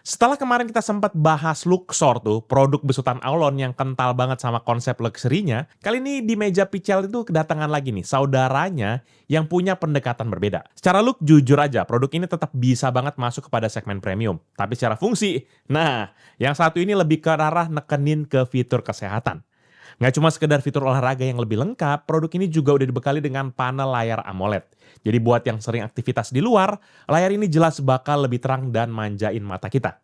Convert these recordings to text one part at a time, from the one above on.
Setelah kemarin kita sempat bahas Luxor tuh, produk besutan Aulon yang kental banget sama konsep luxury-nya, kali ini di meja Pichel itu kedatangan lagi nih, saudaranya yang punya pendekatan berbeda. Secara look, jujur aja, produk ini tetap bisa banget masuk kepada segmen premium. Tapi secara fungsi, nah, yang satu ini lebih ke arah nekenin ke fitur kesehatan. Nggak cuma sekedar fitur olahraga yang lebih lengkap, produk ini juga udah dibekali dengan panel layar AMOLED. Jadi buat yang sering aktivitas di luar, layar ini jelas bakal lebih terang dan manjain mata kita.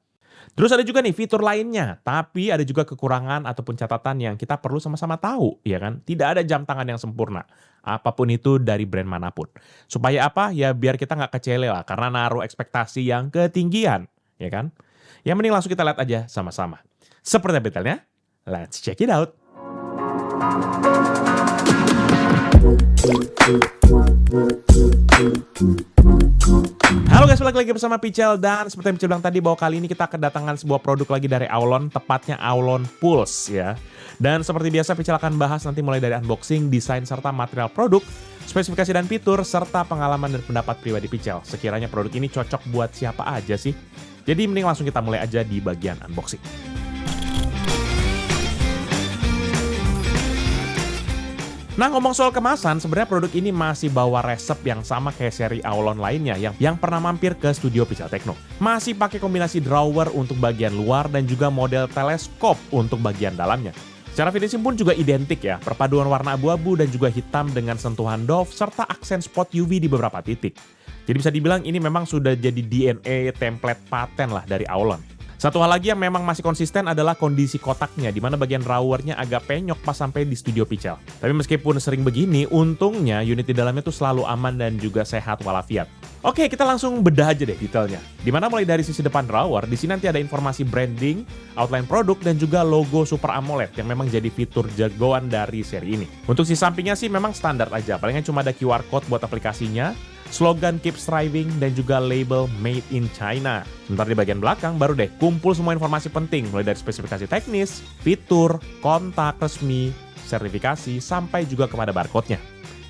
Terus ada juga nih fitur lainnya, tapi ada juga kekurangan ataupun catatan yang kita perlu sama-sama tahu, ya kan? Tidak ada jam tangan yang sempurna, apapun itu dari brand manapun. Supaya apa? Ya biar kita nggak kecele lah, karena naruh ekspektasi yang ketinggian, ya kan? Yang mending langsung kita lihat aja sama-sama. Seperti apa detailnya? Let's check it out. Halo guys, balik lagi bersama Pichel dan seperti yang Pichel bilang tadi bahwa kali ini kita kedatangan sebuah produk lagi dari Aulon, tepatnya Aulon Pulse ya. Dan seperti biasa Pichel akan bahas nanti mulai dari unboxing, desain serta material produk, spesifikasi dan fitur serta pengalaman dan pendapat pribadi Pichel. Sekiranya produk ini cocok buat siapa aja sih? Jadi mending langsung kita mulai aja di bagian unboxing. Nah, ngomong soal kemasan, sebenarnya produk ini masih bawa resep yang sama kayak seri Aulon lainnya yang pernah mampir ke studio Pichel Techno. Masih pakai kombinasi drawer untuk bagian luar dan juga model teleskop untuk bagian dalamnya. Secara finishing pun juga identik ya, perpaduan warna abu-abu dan juga hitam dengan sentuhan doff serta aksen spot UV di beberapa titik. Jadi bisa dibilang ini memang sudah jadi DNA template paten lah dari Aulon. Satu hal lagi yang memang masih konsisten adalah kondisi kotaknya, di mana bagian drawernya agak penyok pas sampai di studio Pichel. Tapi meskipun sering begini, untungnya unit di dalamnya tuh selalu aman dan juga sehat walafiat. Oke, kita langsung bedah aja deh detailnya. Dimana mulai dari sisi depan drawer, di sini nanti ada informasi branding, outline produk, dan juga logo Super AMOLED yang memang jadi fitur jagoan dari seri ini. Untuk sisi sampingnya sih memang standar aja, palingan cuma ada QR code buat aplikasinya, slogan Keep Striving, dan juga label Made in China. Sebentar di bagian belakang baru deh kumpul semua informasi penting, mulai dari spesifikasi teknis, fitur, kontak resmi, sertifikasi, sampai juga kepada barcode-nya.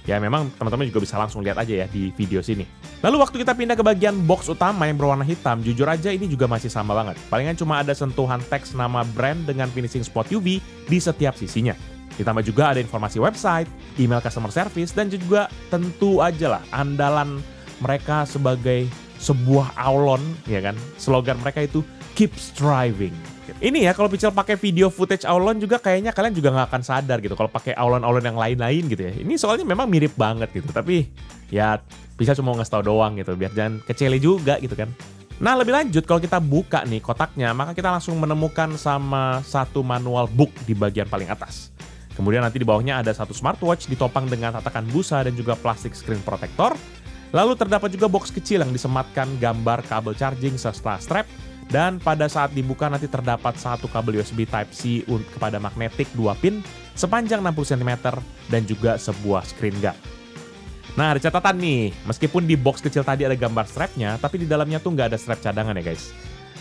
Ya memang teman-teman juga bisa langsung lihat aja ya di video sini. Lalu waktu kita pindah ke bagian box utama yang berwarna hitam, jujur aja ini juga masih sama banget. Palingan cuma ada sentuhan teks nama brand dengan finishing spot UV di setiap sisinya. Ditambah juga ada informasi website, email customer service, dan juga tentu aja lah andalan mereka sebagai sebuah Aulon, ya kan? Slogan mereka itu Keep Striving. Ini ya kalau Pichel pakai video footage Aulon juga kayaknya kalian juga nggak akan sadar gitu kalau pakai Aulon-Aulon yang lain-lain gitu ya. Ini soalnya memang mirip banget gitu, tapi ya Pichel cuma mau ngasih tau doang gitu biar jangan kecele juga gitu kan. Nah lebih lanjut kalau kita buka nih kotaknya, maka kita langsung menemukan sama satu manual book di bagian paling atas. Kemudian nanti di bawahnya ada satu smartwatch ditopang dengan tatakan busa dan juga plastik screen protector. Lalu terdapat juga box kecil yang disematkan gambar kabel charging serta strap. Dan pada saat dibuka nanti terdapat satu kabel USB Type-C kepada magnetik 2 pin sepanjang 60 cm dan juga sebuah screen guard. Nah ada catatan nih, meskipun di box kecil tadi ada gambar strapnya, tapi di dalamnya tuh nggak ada strap cadangan ya guys.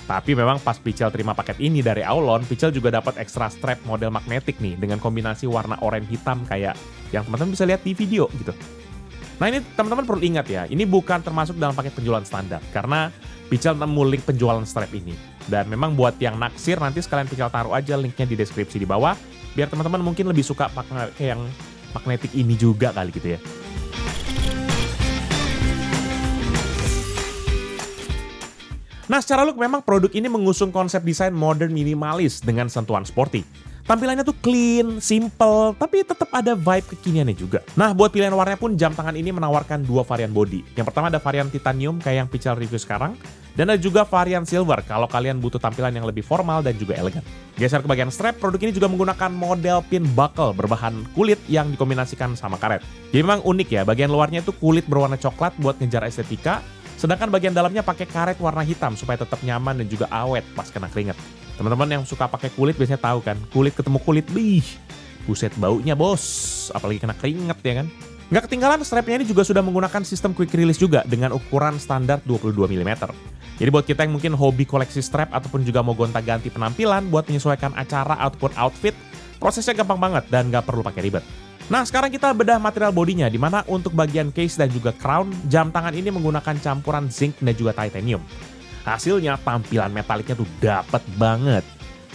Tapi memang pas Pichel terima paket ini dari Aulon, Pichel juga dapat extra strap model magnetik nih dengan kombinasi warna oranye hitam kayak yang teman-teman bisa lihat di video gitu. Nah ini teman-teman perlu ingat ya, ini bukan termasuk dalam paket penjualan standar karena Pichel nemu link penjualan strap ini. Dan memang buat yang naksir nanti sekalian Pichel taruh aja linknya di deskripsi di bawah biar teman-teman mungkin lebih suka pakai yang magnetik ini juga kali gitu ya. Nah secara look memang produk ini mengusung konsep desain modern minimalis dengan sentuhan sporty. Tampilannya tuh clean, simple, tapi tetap ada vibe kekiniannya juga. Nah buat pilihan warnanya pun jam tangan ini menawarkan dua varian body. Yang pertama ada varian titanium kayak yang Pichel review sekarang. Dan ada juga varian silver kalau kalian butuh tampilan yang lebih formal dan juga elegan. Geser ke bagian strap, produk ini juga menggunakan model pin buckle berbahan kulit yang dikombinasikan sama karet. Jadi memang unik ya, bagian luarnya itu kulit berwarna coklat buat ngejar estetika. Sedangkan bagian dalamnya pakai karet warna hitam supaya tetap nyaman dan juga awet pas kena keringat. Teman-teman yang suka pakai kulit biasanya tahu kan, kulit ketemu kulit, buset baunya bos, apalagi kena keringat ya kan. Nggak ketinggalan strapnya ini juga sudah menggunakan sistem quick release juga dengan ukuran standar 22 mm. Jadi buat kita yang mungkin hobi koleksi strap ataupun juga mau gonta-ganti penampilan buat menyesuaikan acara ataupun outfit, prosesnya gampang banget dan nggak perlu pakai ribet. Nah sekarang kita bedah material bodinya, dimana untuk bagian case dan juga crown, jam tangan ini menggunakan campuran zinc dan juga titanium. Hasilnya tampilan metaliknya tuh dapet banget.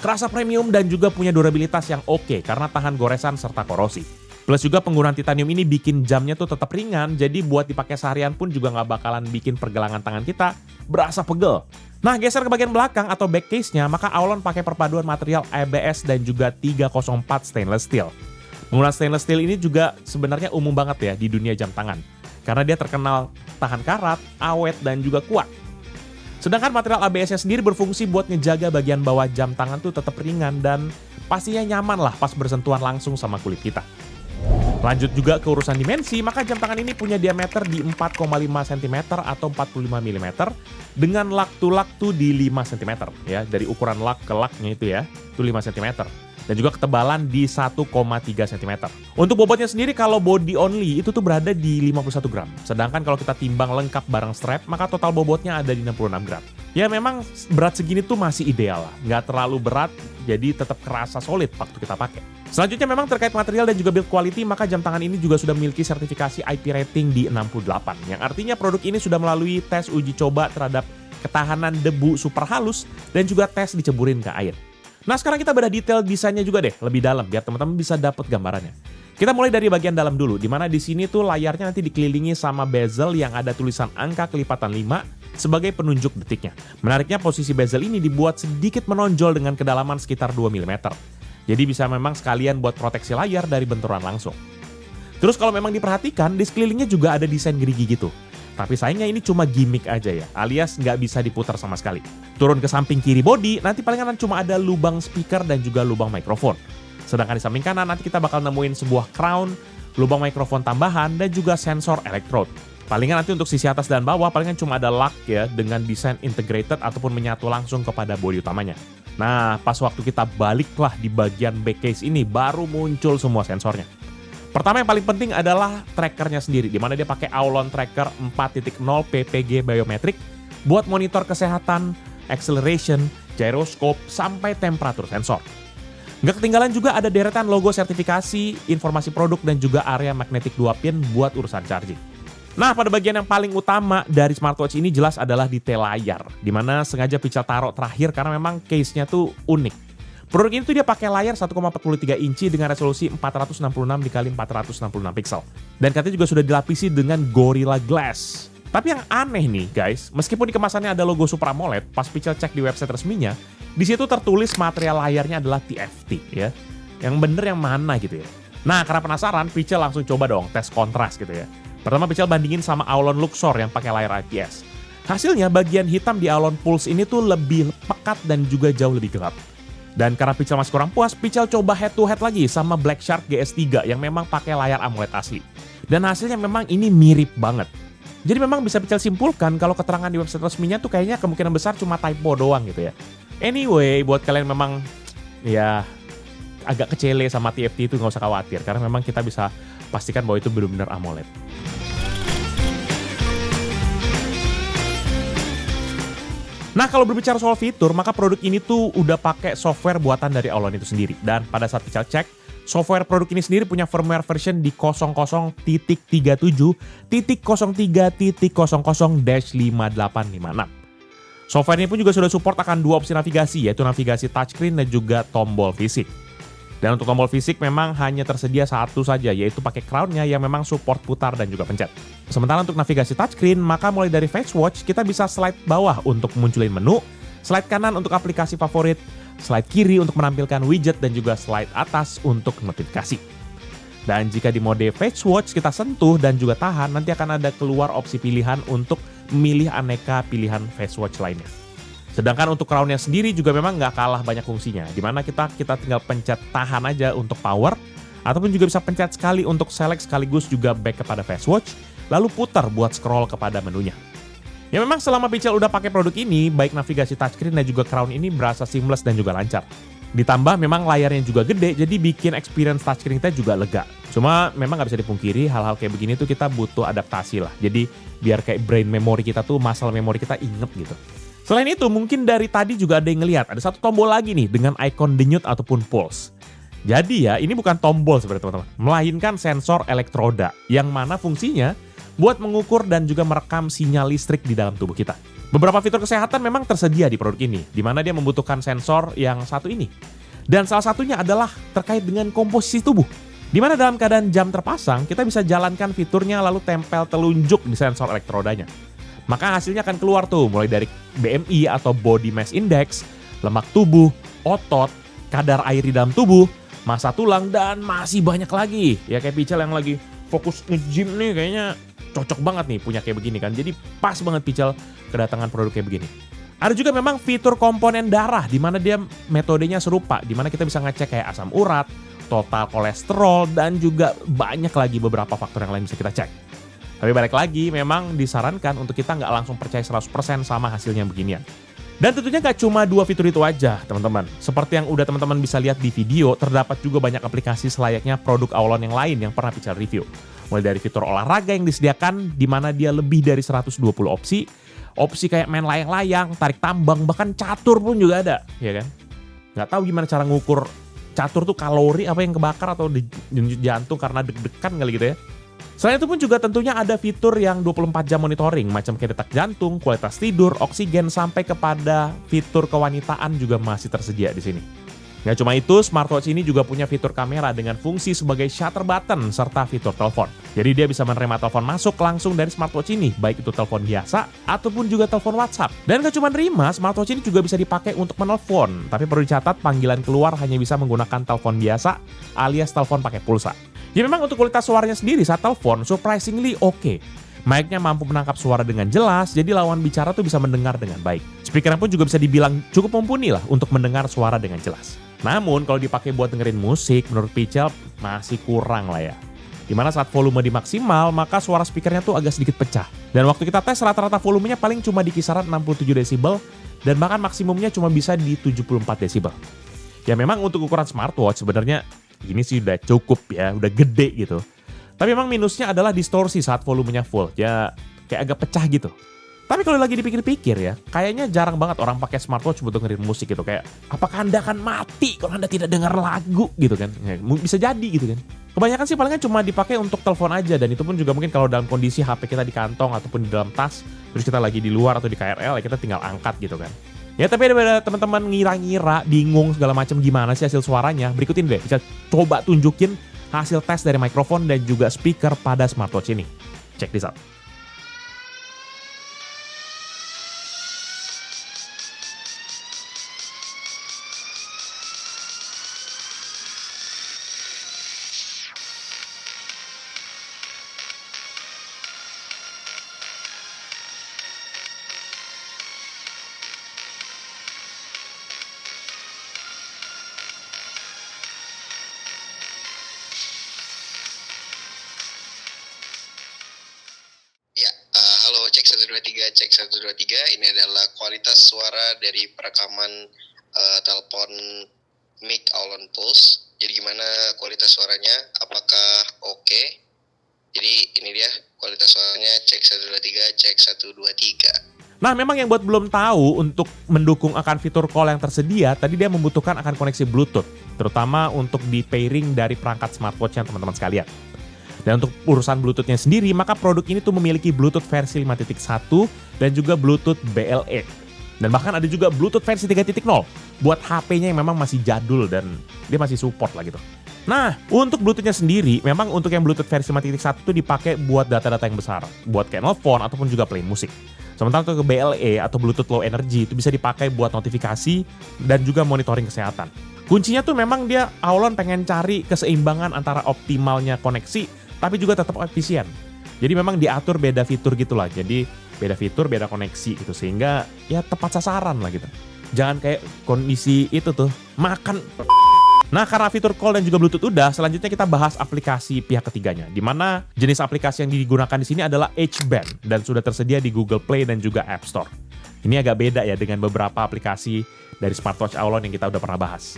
Kerasa premium dan juga punya durabilitas yang oke karena tahan goresan serta korosi. Plus juga penggunaan titanium ini bikin jamnya tuh tetap ringan, jadi buat dipakai seharian pun juga nggak bakalan bikin pergelangan tangan kita berasa pegel. Nah, geser ke bagian belakang atau back case-nya, maka Aulon pakai perpaduan material ABS dan juga 304 stainless steel. Penggunaan stainless steel ini juga sebenarnya umum banget ya di dunia jam tangan, karena dia terkenal tahan karat, awet, dan juga kuat. Sedangkan material ABS-nya sendiri berfungsi buat ngejaga bagian bawah jam tangan tuh tetap ringan dan pastinya nyaman lah pas bersentuhan langsung sama kulit kita. Lanjut juga ke urusan dimensi, maka jam tangan ini punya diameter di 4,5 cm atau 45 mm dengan lug to lug tuh di 5 cm ya, dari ukuran lug ke lugnya itu ya, itu 5 cm. Dan juga ketebalan di 1,3 cm. Untuk bobotnya sendiri kalau body only itu tuh berada di 51 gram. Sedangkan kalau kita timbang lengkap bareng strap, maka total bobotnya ada di 66 gram. Ya memang berat segini tuh masih ideal lah. Nggak terlalu berat, jadi tetap kerasa solid waktu kita pakai. Selanjutnya memang terkait material dan juga build quality, maka jam tangan ini juga sudah memiliki sertifikasi IP rating di 68. Yang artinya produk ini sudah melalui tes uji coba terhadap ketahanan debu super halus dan juga tes diceburin ke air. Nah, sekarang kita bedah detail desainnya juga deh lebih dalam biar teman-teman bisa dapat gambarannya. Kita mulai dari bagian dalam dulu, di mana di sini tuh layarnya nanti dikelilingi sama bezel yang ada tulisan angka kelipatan 5 sebagai penunjuk detiknya. Menariknya posisi bezel ini dibuat sedikit menonjol dengan kedalaman sekitar 2 mm. Jadi bisa memang sekalian buat proteksi layar dari benturan langsung. Terus kalau memang diperhatikan, di sekelilingnya juga ada desain gerigi gitu. Tapi sayangnya ini cuma gimmick aja ya, alias nggak bisa diputar sama sekali. Turun ke samping kiri body, nanti paling kanan cuma ada lubang speaker dan juga lubang mikrofon. Sedangkan di samping kanan nanti kita bakal nemuin sebuah crown, lubang mikrofon tambahan, dan juga sensor electrode. Palingan nanti untuk sisi atas dan bawah palingan cuma ada lug ya, dengan desain integrated ataupun menyatu langsung kepada bodi utamanya. Nah, pas waktu kita baliklah di bagian back case ini, baru muncul semua sensornya. Pertama yang paling penting adalah trackernya sendiri, di mana dia pakai Aulon Tracker 4.0 PPG Biometric buat monitor kesehatan, acceleration, gyroscope, sampai temperatur sensor. Nggak ketinggalan juga ada deretan logo sertifikasi, informasi produk, dan juga area magnetic 2 pin buat urusan charging. Nah, pada bagian yang paling utama dari smartwatch ini jelas adalah detail layar, di mana sengaja Pichel taruh terakhir karena memang case-nya tuh unik. Produk ini tuh dia pakai layar 1,43 inci dengan resolusi 466 x 466 pixel. Dan katanya juga sudah dilapisi dengan Gorilla Glass. Tapi yang aneh nih guys, meskipun di kemasannya ada logo Super AMOLED, pas Pichel cek di website resminya, di situ tertulis material layarnya adalah TFT ya. Yang bener yang mana gitu ya. Nah, karena penasaran, Pichel langsung coba dong tes kontras gitu ya. Pertama Pichel bandingin sama Aulon Luxor yang pakai layar IPS. Hasilnya bagian hitam di Aulon Pulse ini tuh lebih pekat dan juga jauh lebih gelap. Dan karena Pichel masih kurang puas, Pichel coba head to head lagi sama Black Shark GS3 yang memang pakai layar AMOLED asli. Dan hasilnya memang ini mirip banget. Jadi memang bisa Pichel simpulkan kalau keterangan di website resminya tuh kayaknya kemungkinan besar cuma typo doang gitu ya. Anyway, buat kalian memang ya agak kecele sama TFT itu nggak usah khawatir, karena memang kita bisa pastikan bahwa itu benar-benar AMOLED. Nah, kalau berbicara soal fitur, maka produk ini tuh udah pakai software buatan dari Aulon itu sendiri. Dan pada saat Pichel cek, software produk ini sendiri punya firmware version di 00.37.03.00-5856. Software ini pun juga sudah support akan dua opsi navigasi, yaitu navigasi touchscreen dan juga tombol fisik. Dan untuk tombol fisik memang hanya tersedia satu saja, yaitu pakai crown-nya yang memang support putar dan juga pencet. Sementara untuk navigasi touchscreen, maka mulai dari FaceWatch kita bisa slide bawah untuk munculin menu, slide kanan untuk aplikasi favorit, slide kiri untuk menampilkan widget, dan juga slide atas untuk notifikasi. Dan jika di mode FaceWatch kita sentuh dan juga tahan, nanti akan ada keluar opsi pilihan untuk memilih aneka pilihan FaceWatch lainnya. Sedangkan untuk crown-nya sendiri juga memang nggak kalah banyak fungsinya, di mana kita tinggal pencet tahan aja untuk power, ataupun juga bisa pencet sekali untuk select sekaligus juga back kepada FaceWatch, lalu putar buat scroll kepada menunya. Ya memang selama Pichel udah pakai produk ini, baik navigasi touchscreen dan juga crown ini berasa seamless dan juga lancar. Ditambah memang layarnya juga gede, jadi bikin experience touchscreen kita juga lega. Cuma memang nggak bisa dipungkiri, hal-hal kayak begini tuh kita butuh adaptasi lah. Jadi biar kayak brain memory kita tuh, muscle memory kita inget gitu. Selain itu, mungkin dari tadi juga ada yang ngelihat, ada satu tombol lagi nih dengan ikon denyut ataupun pulse. Jadi ya, ini bukan tombol sebenarnya teman-teman, melainkan sensor elektroda, yang mana fungsinya buat mengukur dan juga merekam sinyal listrik di dalam tubuh kita. Beberapa fitur kesehatan memang tersedia di produk ini, di mana dia membutuhkan sensor yang satu ini. Dan salah satunya adalah terkait dengan komposisi tubuh. Di mana dalam keadaan jam terpasang, kita bisa jalankan fiturnya lalu tempel telunjuk di sensor elektrodanya. Maka hasilnya akan keluar tuh, mulai dari BMI atau Body Mass Index, lemak tubuh, otot, kadar air di dalam tubuh, massa tulang, dan masih banyak lagi. Ya kayak Pichel yang lagi fokus nge-gym nih, kayaknya cocok banget nih punya kayak begini kan. Jadi pas banget Pichel kedatangan produk kayak begini. Ada juga memang fitur komponen darah, di mana dia metodenya serupa, di mana kita bisa ngecek kayak asam urat, total kolesterol, dan juga banyak lagi beberapa faktor yang lain bisa kita cek. Tapi balik lagi, memang disarankan untuk kita nggak langsung percaya 100% sama hasilnya beginian. Dan tentunya nggak cuma 2 fitur itu aja, teman-teman. Seperti yang udah teman-teman bisa lihat di video, terdapat juga banyak aplikasi selayaknya produk Aulon yang lain yang pernah Pichel review. Mulai dari fitur olahraga yang disediakan, di mana dia lebih dari 120 opsi. Opsi kayak main layang-layang, tarik tambang, bahkan catur pun juga ada, ya kan? Nggak tahu gimana cara ngukur catur tuh kalori apa yang kebakar atau di jantung karena deg-degan kali gitu ya. Selain itu pun juga tentunya ada fitur yang 24 jam monitoring, macam kayak detak jantung, kualitas tidur, oksigen, sampai kepada fitur kewanitaan juga masih tersedia di sini. Nggak cuma itu, smartwatch ini juga punya fitur kamera dengan fungsi sebagai shutter button serta fitur telepon. Jadi dia bisa menerima telepon masuk langsung dari smartwatch ini, baik itu telepon biasa ataupun juga telepon WhatsApp. Dan nggak cuma nerima, smartwatch ini juga bisa dipakai untuk menelpon. Tapi perlu dicatat, panggilan keluar hanya bisa menggunakan telepon biasa alias telepon pakai pulsa. Ya memang untuk kualitas suaranya sendiri saat telepon surprisingly oke. Mic-nya mampu menangkap suara dengan jelas, jadi lawan bicara tuh bisa mendengar dengan baik. Speakernya pun juga bisa dibilang cukup mumpuni lah untuk mendengar suara dengan jelas. Namun kalau dipakai buat dengerin musik, menurut Pichel masih kurang lah ya. Dimana saat volume dimaksimal, maka suara speakernya tuh agak sedikit pecah. Dan waktu kita tes rata-rata volumenya paling cuma di kisaran 67 desibel, dan bahkan maksimumnya cuma bisa di 74 desibel. Ya memang untuk ukuran smartwatch sebenarnya ini sih udah cukup ya, udah gede gitu. Tapi memang minusnya adalah distorsi saat volumenya full, ya kayak agak pecah gitu. Tapi kalau lagi dipikir-pikir ya, kayaknya jarang banget orang pakai smartwatch buat dengerin musik gitu. Kayak, apakah Anda akan mati kalau Anda tidak dengar lagu gitu kan? Ya, bisa jadi gitu kan. Kebanyakan sih palingan cuma dipakai untuk telepon aja, dan itu pun juga mungkin kalau dalam kondisi HP kita di kantong ataupun di dalam tas, terus kita lagi di luar atau di KRL, ya kita tinggal angkat gitu kan. Ya tapi daripada teman-teman ngira-ngira, bingung segala macam gimana sih hasil suaranya, berikutin deh, bisa coba tunjukin hasil tes dari mikrofon dan juga speaker pada smartwatch ini. Check this out. Halo, cek 123, cek 123. Ini adalah kualitas suara dari perekaman telepon mic Aulon Pulse. Jadi gimana kualitas suaranya? Apakah oke? Jadi ini dia kualitas suaranya, cek 123, cek 123. Nah memang yang buat belum tahu, untuk mendukung akan fitur call yang tersedia, tadi dia membutuhkan akan koneksi Bluetooth. Terutama untuk di pairing dari perangkat smartwatch-nya teman-teman sekalian. Dan untuk urusan Bluetooth-nya sendiri, maka produk ini tuh memiliki Bluetooth versi 5.1 dan juga Bluetooth BLE. Dan bahkan ada juga Bluetooth versi 3.0 buat HP-nya yang memang masih jadul dan dia masih support lah gitu. Nah, untuk Bluetooth-nya sendiri, memang untuk yang Bluetooth versi 5.1 itu dipakai buat data-data yang besar, buat kayak nelfon ataupun juga play musik. Sementara untuk BLE atau Bluetooth Low Energy itu bisa dipakai buat notifikasi dan juga monitoring kesehatan. Kuncinya tuh memang dia Aulon pengen cari keseimbangan antara optimalnya koneksi tapi juga tetap efisien. Jadi memang diatur beda fitur gitu lah. Jadi beda fitur, beda koneksi gitu. Sehingga ya tepat sasaran lah gitu. Jangan kayak kondisi itu tuh, makan. Nah karena fitur call dan juga Bluetooth udah, selanjutnya kita bahas aplikasi pihak ketiganya. Dimana jenis aplikasi yang digunakan di sini adalah H-Band. Dan sudah tersedia di Google Play dan juga App Store. Ini agak beda ya dengan beberapa aplikasi dari smartwatch Aulon yang kita udah pernah bahas.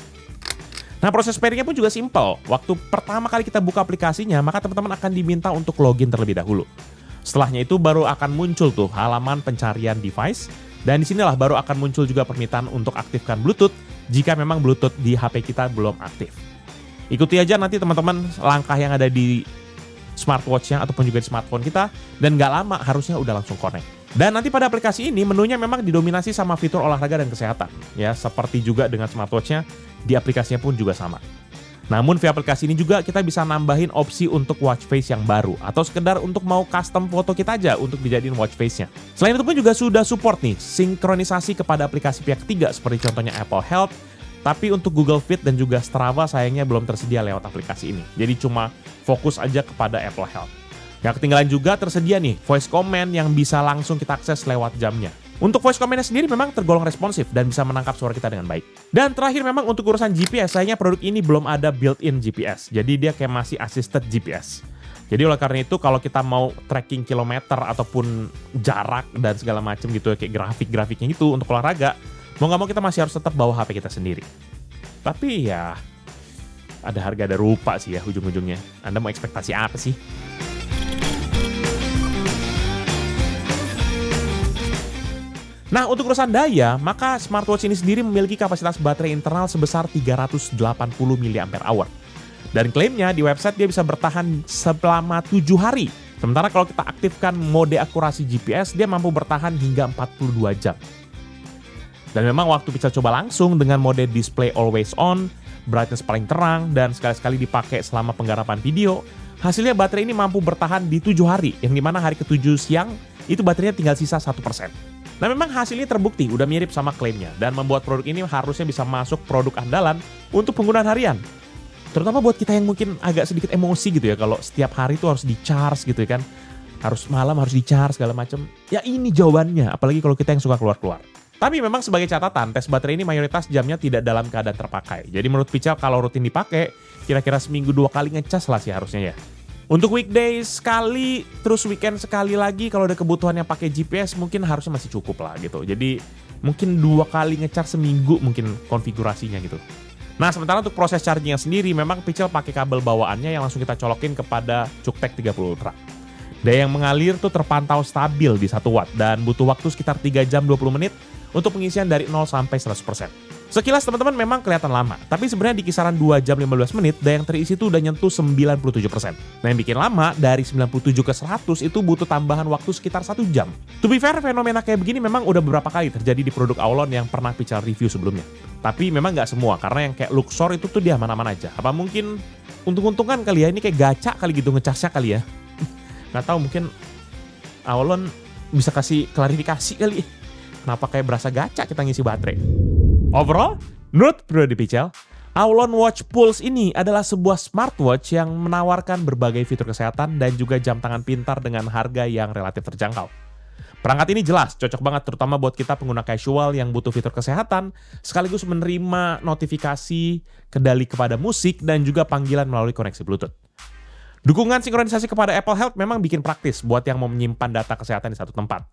Nah proses pairingnya pun juga simpel. Waktu pertama kali kita buka aplikasinya, maka teman-teman akan diminta untuk login terlebih dahulu. Setelahnya itu baru akan muncul tuh halaman pencarian device. Dan disinilah baru akan muncul juga permintaan untuk aktifkan Bluetooth jika memang Bluetooth di HP kita belum aktif. Ikuti aja nanti teman-teman langkah yang ada di smartwatch-nya ataupun juga di smartphone kita. Dan gak lama harusnya udah langsung connect. Dan nanti pada aplikasi ini menunya memang didominasi sama fitur olahraga dan kesehatan. Ya, seperti juga dengan smartwatch-nya, di aplikasinya pun juga sama. Namun via aplikasi ini juga kita bisa nambahin opsi untuk watch face yang baru atau sekedar untuk mau custom foto kita aja untuk dijadiin watch face-nya. Selain itu pun juga sudah support nih sinkronisasi kepada aplikasi pihak ketiga seperti contohnya Apple Health, tapi untuk Google Fit dan juga Strava sayangnya belum tersedia lewat aplikasi ini. Jadi cuma fokus aja kepada Apple Health. Yang ketinggalan juga tersedia nih voice command yang bisa langsung kita akses lewat jamnya. Untuk voice command-nya sendiri memang tergolong responsif dan bisa menangkap suara kita dengan baik. Dan terakhir memang untuk urusan GPS, sayangnya produk ini belum ada built-in GPS. Jadi dia kayak masih assisted GPS. Jadi oleh karena itu kalau kita mau tracking kilometer ataupun jarak dan segala macam gitu kayak grafik-grafiknya itu untuk olahraga, mau nggak mau kita masih harus tetap bawa HP kita sendiri. Tapi ya ada harga ada rupa sih ya ujung-ujungnya. Anda mau ekspektasi apa sih? Nah, untuk urusan daya, maka smartwatch ini sendiri memiliki kapasitas baterai internal sebesar 380 mAh. Dan klaimnya di website dia bisa bertahan selama 7 hari. Sementara kalau kita aktifkan mode akurasi GPS, dia mampu bertahan hingga 42 jam. Dan memang waktu bisa coba langsung dengan mode display always on, brightness paling terang, dan sekali-sekali dipakai selama penggarapan video, hasilnya baterai ini mampu bertahan di 7 hari, yang dimana hari ke-7 siang, itu baterainya tinggal sisa 1%. Nah memang hasilnya terbukti, udah mirip sama klaimnya, dan membuat produk ini harusnya bisa masuk produk andalan untuk penggunaan harian. Terutama buat kita yang mungkin agak sedikit emosi gitu ya, kalau setiap hari itu harus di-charge gitu ya kan. Harus malam, harus di-charge segala macam. Ya ini jawabannya, apalagi kalau kita yang suka keluar-keluar. Tapi memang sebagai catatan, tes baterai ini mayoritas jamnya tidak dalam keadaan terpakai. Jadi menurut Pichel kalau rutin dipakai, kira-kira seminggu 2 kali ngecas lah sih harusnya ya. Untuk weekdays sekali, terus weekend sekali lagi kalau ada kebutuhan yang pakai GPS mungkin harusnya masih cukup lah gitu. Jadi mungkin 2 kali ngecas seminggu mungkin konfigurasinya gitu. Nah sementara untuk proses chargingnya sendiri memang Pichel pakai kabel bawaannya yang langsung kita colokin kepada Cuktek 30 Ultra. Daya yang mengalir tuh terpantau stabil di 1 watt dan butuh waktu sekitar 3 jam 20 menit untuk pengisian dari 0 sampai 100%. Sekilas teman-teman memang kelihatan lama, tapi sebenarnya di kisaran 2 jam 15 menit, daya yang terisi itu udah nyentuh 97%. Nah yang bikin lama, dari 97 ke 100 itu butuh tambahan waktu sekitar 1 jam. To be fair, fenomena kayak begini memang udah beberapa kali terjadi di produk Aulon yang pernah Pichel review sebelumnya. Tapi memang nggak semua, karena yang kayak Luxor itu tuh dia aman-aman aja. Apa mungkin untung-untungan kali ya, ini kayak gacha kali gitu ngecasnya kali ya. Nggak tahu, mungkin Aulon bisa kasih klarifikasi kali. Kenapa kayak berasa gacha kita ngisi baterai. Overall, menurut pribadi Pichel, Aulon Watch Pulse ini adalah sebuah smartwatch yang menawarkan berbagai fitur kesehatan dan juga jam tangan pintar dengan harga yang relatif terjangkau. Perangkat ini jelas cocok banget terutama buat kita pengguna casual yang butuh fitur kesehatan, sekaligus menerima notifikasi, kendali kepada musik, dan juga panggilan melalui koneksi Bluetooth. Dukungan sinkronisasi kepada Apple Health memang bikin praktis buat yang mau menyimpan data kesehatan di satu tempat.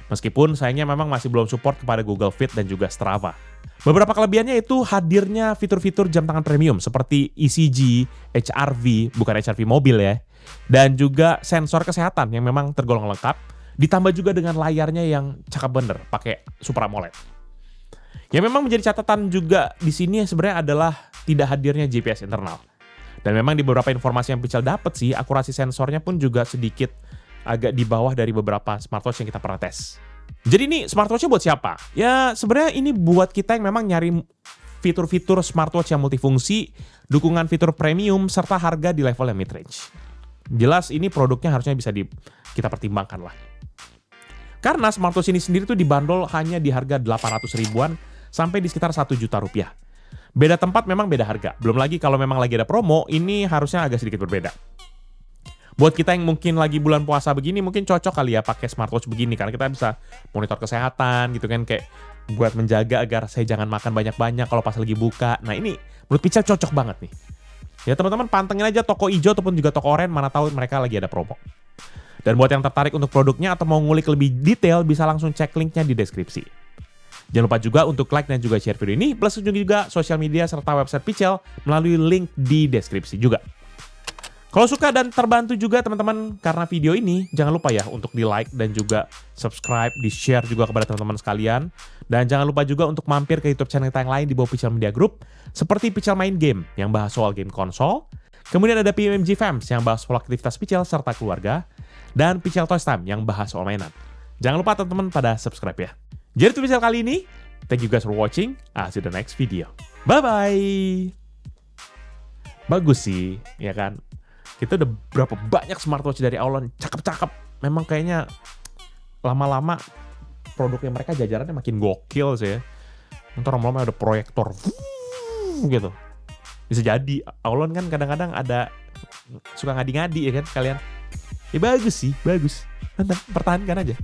Meskipun sayangnya memang masih belum support kepada Google Fit dan juga Strava. Beberapa kelebihannya itu hadirnya fitur-fitur jam tangan premium seperti ECG, HRV, bukan HRV mobil ya, dan juga sensor kesehatan yang memang tergolong lengkap, ditambah juga dengan layarnya yang cakep bener, pakai Super AMOLED. Yang memang menjadi catatan juga di sini sebenarnya adalah tidak hadirnya GPS internal. Dan memang di beberapa informasi yang Pichel dapat sih, akurasi sensornya pun juga sedikit agak di bawah dari beberapa smartwatch yang kita pernah tes. Jadi ini smartwatch-nya buat siapa? Ya sebenarnya ini buat kita yang memang nyari fitur-fitur smartwatch yang multifungsi, dukungan fitur premium, serta harga di level yang mid-range. Jelas ini produknya harusnya bisa kita pertimbangkan lah. Karena smartwatch ini sendiri tuh dibanderol hanya di harga 800 ribuan sampai di sekitar 1 juta rupiah. Beda tempat memang beda harga. Belum lagi kalau memang lagi ada promo, ini harusnya agak sedikit berbeda. Buat kita yang mungkin lagi bulan puasa begini, mungkin cocok kali ya pakai smartwatch begini. Karena kita bisa monitor kesehatan gitu kan. Kayak buat menjaga agar saya jangan makan banyak-banyak kalau pas lagi buka. Nah ini menurut Pichel cocok banget nih. Ya teman-teman pantengin aja toko hijau ataupun juga toko oranye, mana tahu mereka lagi ada promo. Dan buat yang tertarik untuk produknya atau mau ngulik lebih detail, bisa langsung cek linknya di deskripsi. Jangan lupa juga untuk like dan juga share video ini, plus kunjungi juga sosial media serta website Pichel melalui link di deskripsi juga. Kalau suka dan terbantu juga teman-teman karena video ini, jangan lupa ya untuk di like dan juga subscribe, di share juga kepada teman-teman sekalian. Dan jangan lupa juga untuk mampir ke YouTube channel kita yang lain di bawah Pichel Media Group, seperti Pichel Main Game yang bahas soal game konsol, kemudian ada PMG Fams yang bahas soal aktivitas Pichel serta keluarga, dan Pichel Toys Time yang bahas soal mainan. Jangan lupa teman-teman pada subscribe ya. Jadi tutorial kali ini, thank you guys for watching. I'll see you the next video. Bye-bye! Bagus sih, ya kan? Kita udah berapa banyak smartwatch dari Aulon, cakep-cakep. Memang kayaknya lama-lama produknya mereka jajarannya makin gokil sih ya. Ntar lama-lama ada proyektor gitu. Bisa jadi Aulon kan kadang-kadang ada suka ngadi-ngadi ya kan kalian. Ya bagus sih, bagus. Mantap, pertahankan aja.